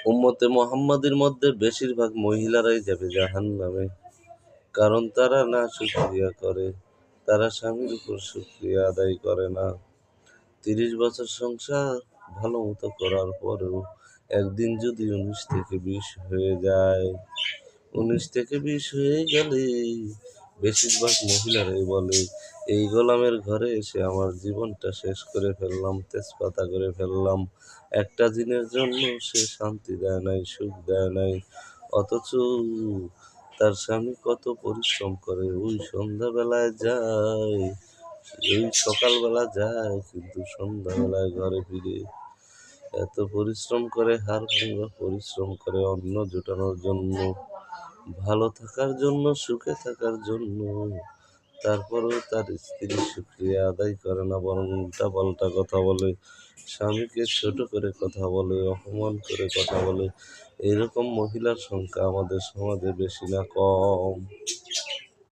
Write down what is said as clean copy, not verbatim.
উম্মতে মুহাম্মাদের মধ্যে বেশিরভাগ মহিলারাই যাবে জাহান্নামে। কারণ তারা না শুকরিয়া করে, তারা স্বামীর উপর শুকরিয়া আদায় করে না। ৩০ বছর সংসার ভালো মতো করার পরেও একদিন যদি ১৯ থেকে ২০ হয়ে যায়, ১৯ থেকে ২০ হয়ে গেলে বেশিরভাগ মহিলারাই বলে, এই গোলামের ঘরে এসে আমার জীবনটা শেষ করে ফেললাম, তেজপাতা করে ফেললাম। একটা দিনের জন্য সে শান্তি দেয় নাই, সুখ দেয় নাই। অথচ তার স্বামী কত পরিশ্রম করে, ওই সন্ধ্যাবেলায় যায়, ওই সকালবেলা যায়, কিন্তু সন্ধ্যাবেলায় ঘরে ফিরে এত পরিশ্রম করে, হাড় ভাঙা পরিশ্রম করে অন্ন জোটানোর জন্য, ভালো থাকার জন্য, সুখে থাকার জন্য। তারপরেও তার স্ত্রী শুকরিয়া আদায় করে না, বরং উল্টা পাল্টা কথা বলে, স্বামীকে ছোট করে কথা বলে, অপমান করে কথা বলে। এরকম মহিলার সংখ্যা আমাদের সমাজে বেশি না কম?